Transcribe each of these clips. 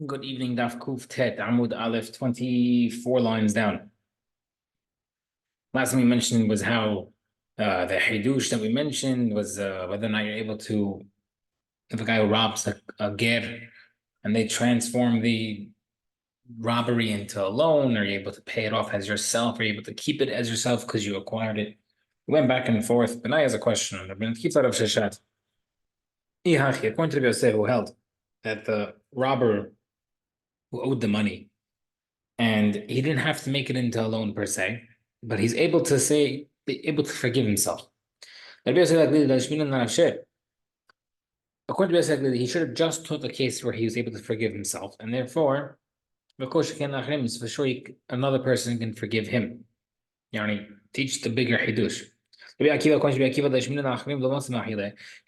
Good evening, Daf Kuf Tet, Amud Aleph, 24 lines down. Last thing we mentioned was how the Hidush that we mentioned was whether or not you're able to, if a guy robs a ger and they transform the robbery into a loan, are you able to pay it off as yourself? Are you able to keep it as yourself because you acquired it? We went back and forth, but now he has a question. Keep that of Sheshat. According to Rabbi Yosef, who held that the robber who owed the money, and he didn't have to make it into a loan per se, but he's able to be able to forgive himself. According to basically, he should have just took a case where he was able to forgive himself, and therefore, for sure another person can forgive him. Teach the bigger hidush. He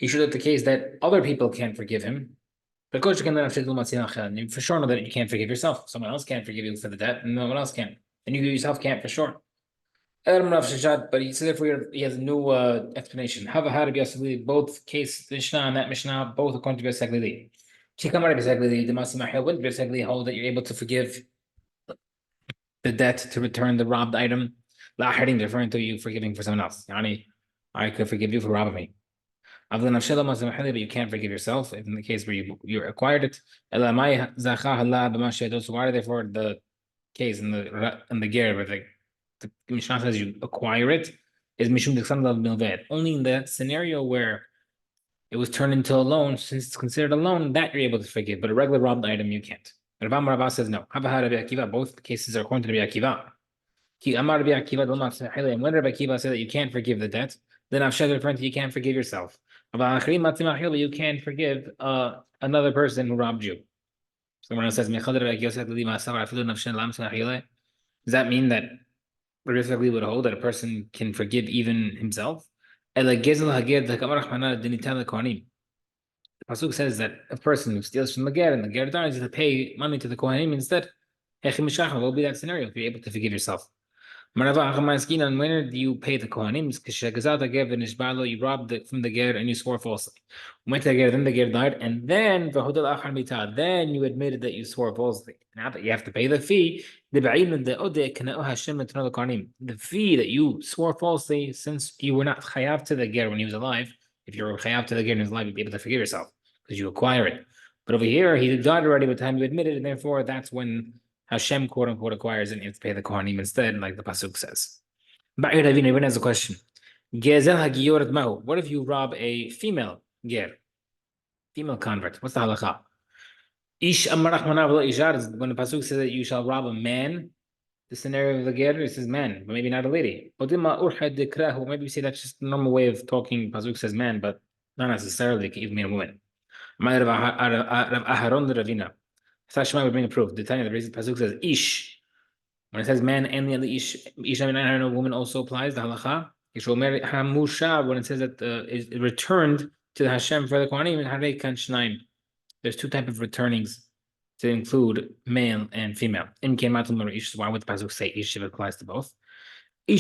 should have the case that other people can't forgive him. But for sure know that you can't forgive yourself. Someone else can't forgive you for the debt, and no one else can. And you yourself can't for sure. But he said he has a new explanation. Both case Mishnah and that Mishnah, both according to Besaglili. Wouldn't Besaglili hold that you're able to forgive the debt to return the robbed item? Referring to you forgiving for someone else. I could forgive you for robbing me. But you can't forgive yourself in the case where you acquired it. So why therefore the case in the ger where the Mishnah says you acquire it is mishum milved. Only in the scenario where it was turned into a loan, since it's considered a loan, that you're able to forgive, but a regular robbed item you can't. Rav Rava says no. Both cases are according to Rabbi Akiva. And when Rabbi Akiva said that you can't forgive the debt, then Avshad referring to you can't forgive yourself. But you can't forgive another person who robbed you. Someone else says, does that mean that basically would hold that a person can forgive even himself? The Pasuk says that a person who steals from the ger and the ger dies to pay money to the Kohanim instead. What will be that scenario if you're able to forgive yourself? When do you pay the Kohanim? You robbed from the ger and you swore falsely. Went to the ger, then the ger died, and then you admitted that you swore falsely. Now that you have to pay the fee, the fee that you swore falsely, since you were not chayav to the ger when he was alive, if you were chayav to the ger when he was alive, you'd be able to forgive yourself because you acquire it. But over here, he died already by the time you admitted, and therefore that's when Hashem, quote unquote, acquires it and you have to pay the Kohanim instead, like the Pasuk says. Everyone has a question. What if you rob a female ger, female convert? What's the halacha? When the Pasuk says that you shall rob a man, the scenario of the ger, it says man, but maybe not a lady. Maybe we say that's just a normal way of talking. Pasuk says man, but not necessarily. It can even mean a woman. Sashma would bring a proof. The reason Pasuk says ish. When it says man and the other ish, I don't know, woman also applies the halacha. When it says that it returned to the Hashem for the Kohanim, there's two types of returnings to include male and female. Why would the Pasuk say ish if it applies to both? A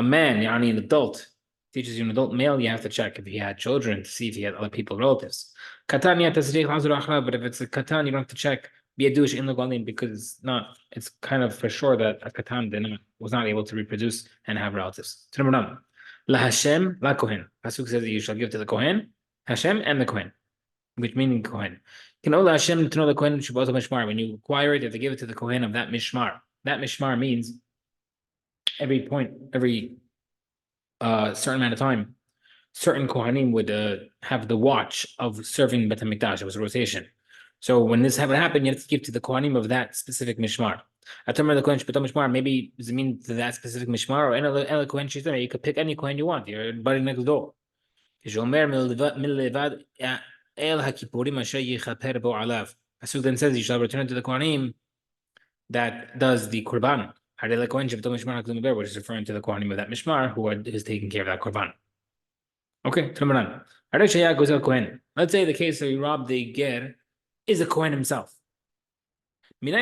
man, an adult, teaches you an adult male, you have to check if he had children to see if he had other people, relatives. But if it's a katan, you don't have to check because it's kind of for sure that a katan was not able to reproduce and have relatives. La Hashem, la Kohen. Pasuk says that you shall give to the Kohen, Hashem and the Kohen, which meaning Kohen. Can know Hashem to know the Kohen mishmar. When you acquire it, you have to give it to the Kohen of that mishmar. That mishmar means every certain amount of time, certain Kohanim would have the watch of serving Bet HaMikdash. It was a rotation. So when this would happen, you have to give to the Kohanim of that specific mishmar. Maybe does it mean to that specific mishmar or any Kohen shitah? You could pick any Kohen you want. You're buddy next door. Pasuk then says you shall return to the Kohanim that does the Korban. Which is referring to the Kohanim of that Mishmar who is taking care of that Korban. Okay, let's say the case that we robbed the Ger is a Kohen himself. Maybe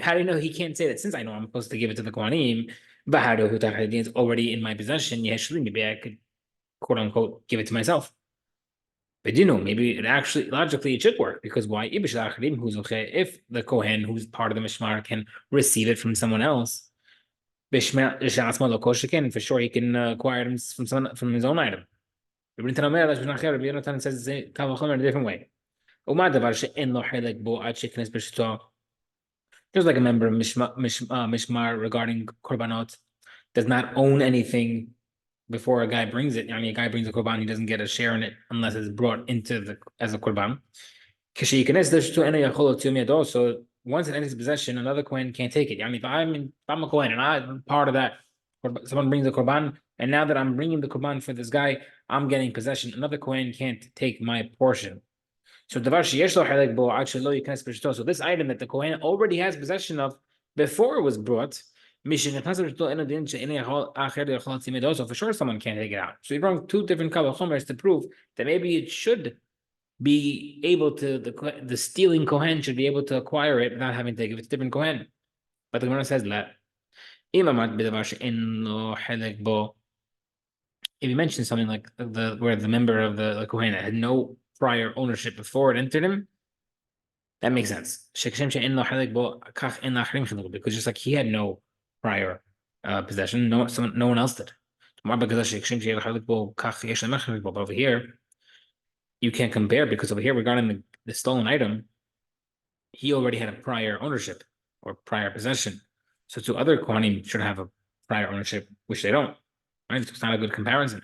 how do you know he can't say that? Since I know I'm supposed to give it to the Kohanim, but how do it's already in my possession? Maybe I could quote unquote give it to myself. But maybe it actually logically it should work because why? If the Kohen who's part of the Mishmar can receive it from someone else, for sure he can acquire it from his own item. Rabbi says in a different way. Just like a member of Mishmar regarding Korbanot does not own anything before a guy brings it. I mean, a guy brings a Korban, he doesn't get a share in it unless it's brought into as a Korban. So once it enters possession, another Kohen can't take it. I mean, if I'm a Kohen and I'm part of that, someone brings a Korban, and now that I'm bringing the Korban for this guy, I'm getting possession. Another Kohen can't take my portion. So so this item that the Kohen already has possession of before it was brought, so for sure someone can't take it out. So you brought two different Kal Chomers to prove that maybe it should be able to, the stealing Kohen should be able to acquire it without having to give it to different Kohen. But the Gemara says that if you mention something like where the member of the Kohen had no prior ownership before it entered him, that makes sense. Because just like he had no prior possession, no one else did. But over here, you can't compare because over here, regarding the stolen item, he already had a prior ownership or prior possession. So two other Kohanim should have a prior ownership, which they don't. Right? It's not a good comparison.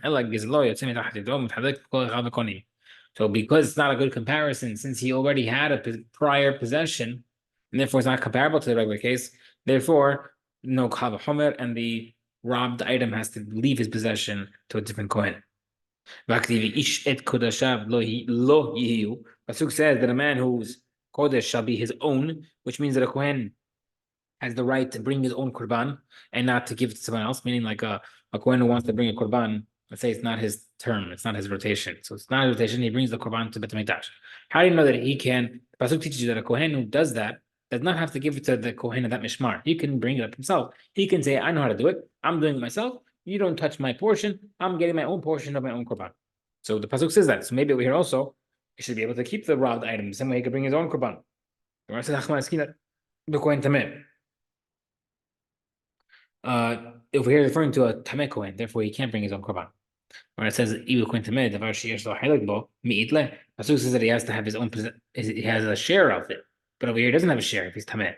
So because it's not a good comparison, since he already had a prior possession, and therefore it's not comparable to the regular case, therefore no Kava Homer, and the robbed item has to leave his possession to a different Kohen. Pasuk says that a man whose Kodesh shall be his own, which means that a Kohen has the right to bring his own Korban and not to give it to someone else, meaning like a Kohen who wants to bring a Korban, let's say it's not his term, it's not his rotation. So it's not his rotation, he brings the Korban to Bet HaMikdash. How do you know that he can? The Pasuk teaches you that a Kohen who does that does not have to give it to the Kohen of that Mishmar. He can bring it up himself. He can say, I know how to do it. I'm doing it myself. You don't touch my portion. I'm getting my own portion of my own Korban. So the Pasuk says that. So maybe over here also, he should be able to keep the robbed item. The same way he could bring his own Korban. The Kohen Tameh. Over here referring to a Tameh Kohen, therefore he can't bring his own Korban. Where it says Kohen Tameh, Davar Sheyesh Lo Halak Bo Mi'itle, Pasuk says that he has to have his own, he has a share of it. But over here he doesn't have a share if he's Tameh.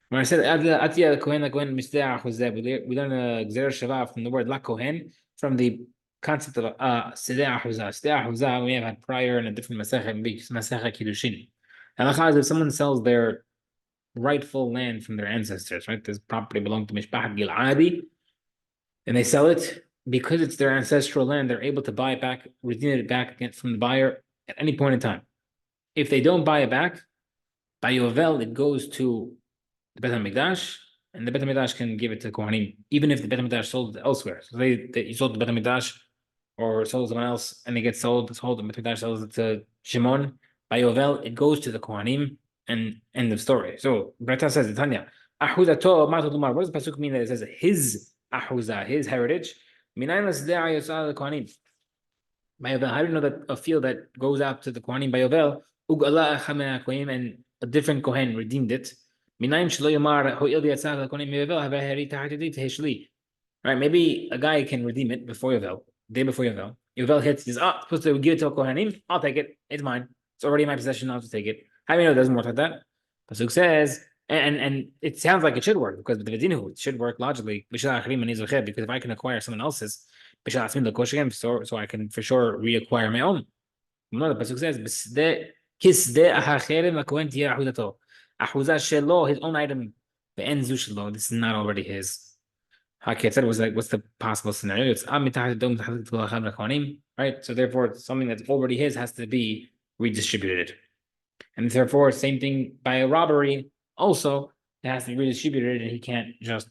When I said Atiyah Kohen Misteach was that we learn a Gzer Shava from the word La Kohen, from the concept of Sideh Ahuzah. Sideh Ahuzah we have had prior in a different Masechet Kiddushin. Halakha is if someone sells their rightful land from their ancestors, right? This property belonged to Mishpahat Gil'adi, and they sell it because it's their ancestral land. They're able to buy it back, redeem it back again from the buyer at any point in time. If they don't buy it back, by Yovel, it goes to the Bet HaMikdash, and the Bet HaMikdash can give it to Kohanim, even if the Bet HaMikdash sold it elsewhere. So you sold the Bet HaMikdash or sold someone else, and it gets sold, the Bet HaMikdash sells it to Shimon. By Yovel, it goes to the Kohanim, and end of story. So Breta says, Tanya, Ahuzato, what does the Pasuk mean that it says his Ahuza, his heritage? How do you know that a field that goes out to the Kohanim by Yovel, and a different Kohen redeemed it? Right? Maybe a guy can redeem it before Yovel, day before Yovel. Yovel hits, he's supposed to give it to a Kohanim. I'll take it. It's mine. It's already in my possession. I'll just take it. How do you know it doesn't work like that? Pasuk says, and it sounds like it should work because with the Vedinahu, it should work logically. Because if I can acquire someone else's, so I can for sure reacquire my own. No, the Pasuk says, his own item, this is not already his. Haki said was like, what's the possible scenario? It's right. So therefore, something that's already his has to be redistributed. And therefore, same thing by a robbery, also, it has to be redistributed, and he can't just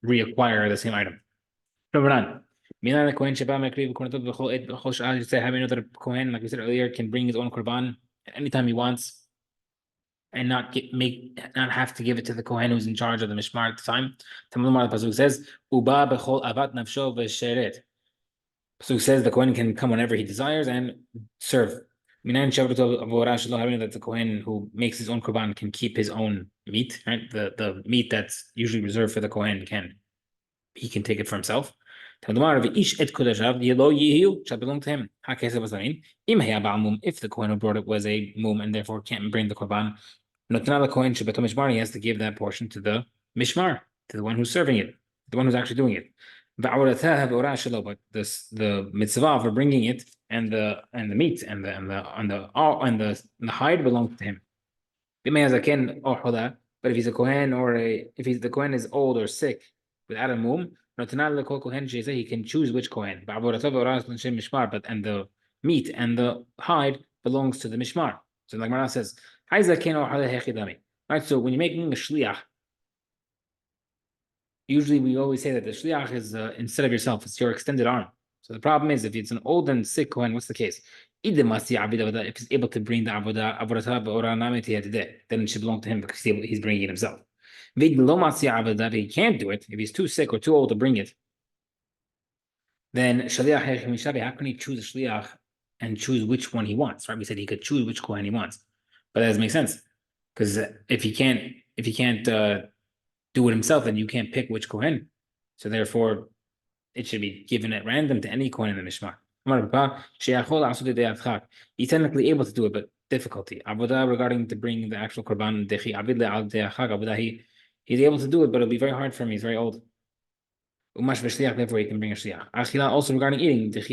reacquire the same item. Number 9. How do you know that a Kohen, like we said earlier, can bring his own Korban at any time he wants and not have to give it to the Kohen who's in charge of the Mishmar at the time? The Pasuk says, Uba bechol avat nafsho v'sheret. Pasuk says the Kohen can come whenever he desires and serve. That the Kohen who makes his own korban can keep his own meat, right? The meat that's usually reserved for the Kohen he can take it for himself. Shall belong to him. If the Kohen who brought it was a mum and therefore can't bring the korban, the Kohen he has to give that portion to the mishmar, to the one who's serving it, the one who's actually doing it. But the mitzvah for bringing it and the meat and the hide belongs to him. But if he's a Kohen if the Kohen is old or sick without a mum, he can choose which Kohen. But and the meat and the hide belongs to the mishmar. So like Mara says, right? So when you're making a shliach, usually we always say that the shliach is instead of yourself, it's your extended arm. So the problem is if it's an old and sick Kohen, what's the case? If he's able to bring the avodah, then it should belong to him because he's bringing it himself. If he can't do it, if he's too sick or too old to bring it, then how can he choose a shliach and choose which one he wants? Right? We said he could choose which Kohen he wants, but that doesn't make sense because if he can't do it himself, then you can't pick which Kohen. So therefore, it should be given at random to any Kohen in the Mishmar. He's technically able to do it, but difficulty. Regarding to bring the actual korban, he's able to do it, but it'll be very hard for him. He's very old. Therefore, he can bring a shliach. Also regarding eating, he's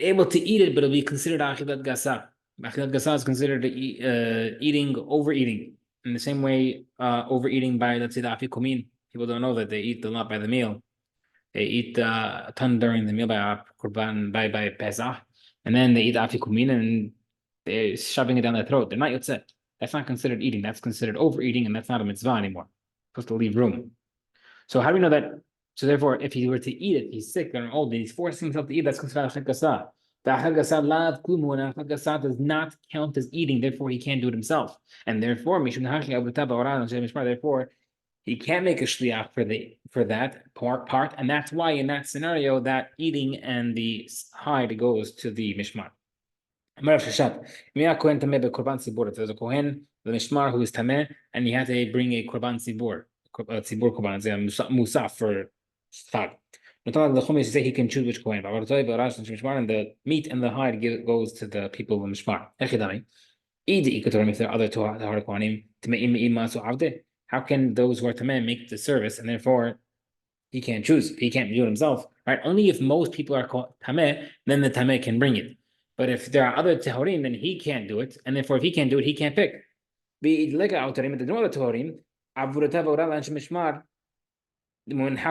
able to eat it, but it'll be considered achilat gasa. Achilat gasa is considered eating, overeating. In the same way, overeating by, let's say, the afikumin. People don't know that they eat a lot by the meal. They eat a ton during the meal by Qurban, by Pesach, and then they eat afikumin and they're shoving it down their throat. They're not yotzeh. That's not considered eating. That's considered overeating, and that's not a mitzvah anymore. Supposed to leave room. So how do we know that? So therefore, if he were to eat it, he's sick or old, and he's forcing himself to eat. That's considered achad gasa. The achad gasa lav klumu, and achad gasa does not count as eating. Therefore, he can't do it himself, and therefore, therefore, he can't make a shliach for that part, and that's why in that scenario that eating and the hide goes to the mishmar. If there's a kohen, the mishmar who is tameh, and he had to bring a korban tzibur korban, musaf for chag. The say he can choose which kohen, and the meat and the hide goes to the people of the mishmar. If there are other Tahar Kohanim, how can those who are Tameh make the service and therefore he can't choose? He can't do it himself, right? Only if most people are Tameh, then the Tameh can bring it. But if there are other Tahorim, then he can't do it, and therefore if he can't do it, he can't pick. How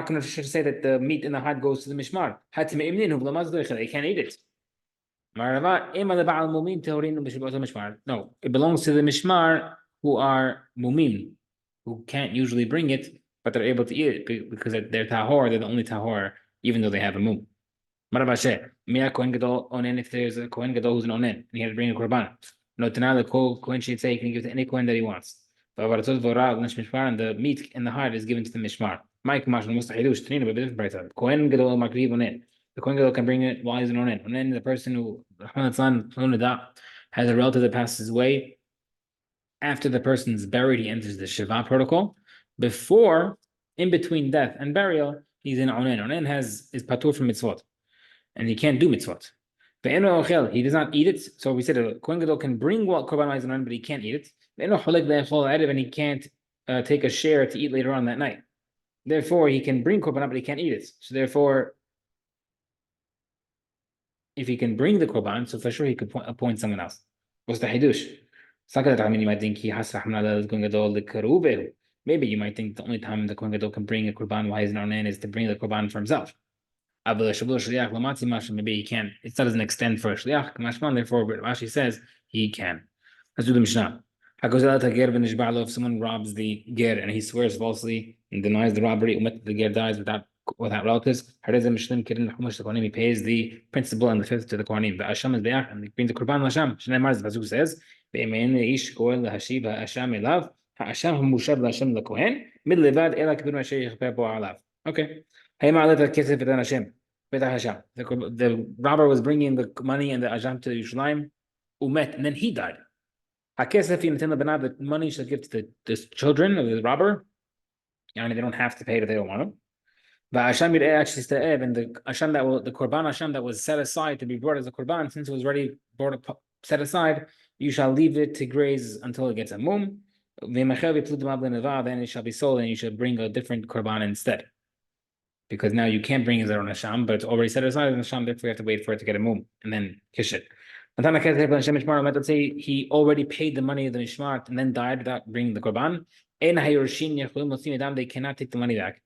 can I say that the meat in the hide goes to the mishmar? They can't eat it. No, it belongs to the mishmar who are mumim, who can't usually bring it, but they're able to eat it because they're tahor, they're the only tahor, even though they have a mum. If there's a Kohen Gadol who's an onen, and he had to bring a korban. No, the Kohen should say he can give it to any Kohen that he wants. And the meat and the hide is given to the mishmar. Kohen Gadol makriv onen. The Kohen Gadol can bring it while he's an onen. Onen is the person who has a relative that passes away. After the person's buried, he enters the Shiva protocol. Before, in between death and burial, he's in onen. Onen is patur from mitzvot, and he can't do mitzvot. He does not eat it. So we said a Kohen Gadol can bring what korban is onen, but he can't eat it. And he can't take a share to eat later on that night. Therefore, he can bring korban, but he can't eat it. So therefore, if he can bring the korban, so for sure he could appoint someone else. What's the hidush? You might think maybe you might think the only time the Kohen Gadol can bring a korban while he's in onen is to bring the korban for himself. Maybe he can't. It doesn't extend for a shliach. Therefore, Rashi says he can. Let's do the Mishnah. If someone robs the ger and he swears falsely and denies the robbery, the ger dies without relatives, he pays the principal and the fifth to the Kohanim. And he brings the Qurban Hashem. The Pasuk says, okay. The robber was bringing the money and the ajam to Yerushalayim, umet, and then he died. The money should give to the children of the robber. They don't have to pay it if they don't want to. And the asham the korban asham that was set aside to be brought as a korban, since it was already set aside, you shall leave it to graze until it gets a mum. Then it shall be sold, and you should bring a different korban instead. Because now you can't bring his own asham, but it's already set aside in the asham, therefore you have to wait for it to get a mum and then kish it. Let's say he already paid the money of the mishmar and then died without bringing the korban. They cannot take the money back.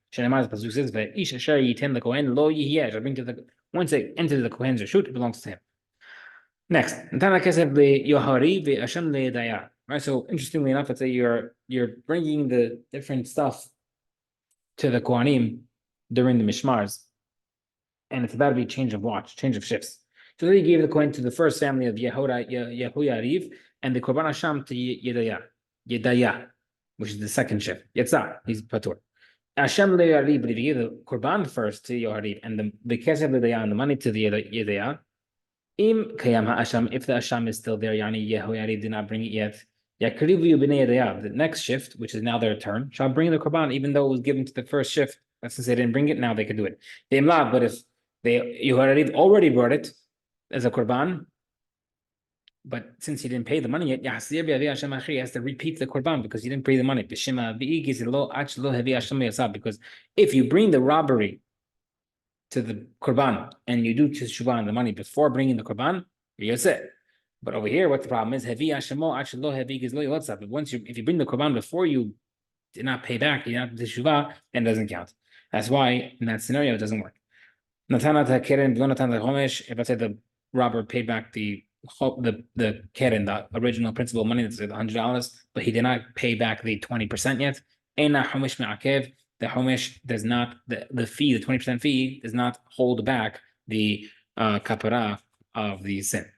Once they enter the kohen's reshut, it belongs to him. Next, right? So interestingly enough, let's say you're bringing the different stuff to the kohanim during the mishmars, and it's about to be change of shifts. So then he gave the coin to the first family of Yehuyariv, and the korban hasham to Yedaya, which is the second shift. Yetzah, he's patur. Hashem le'yariv, but if you give the korban first to Yohariv, and the kesef le'daya, and the money to the Yedaya, im kayam ha'asham, if the asham is still there, yani Yehuyariv did not bring it yet, yakrivu b'nei Yedaya, the next shift, which is now their turn, shall bring the korban, even though it was given to the first shift. Since they didn't bring it, now they can do it. But if Yohariv already brought it as a korban, but since he didn't pay the money yet, he has to repeat the korban because he didn't pay the money. Because if you bring the robbery to the korban and you do teshuvah on the money before bringing the korban, you're set. But over here, what the problem is, if you bring the korban before you did not pay back, you have teshuvah, then it doesn't count. That's why in that scenario it doesn't work. If I say the robber paid back the keren, the original principal money, that's $100, but he did not pay back the 20% yet. The homish does not, the fee, the 20% fee does not hold back the kapara of the sin.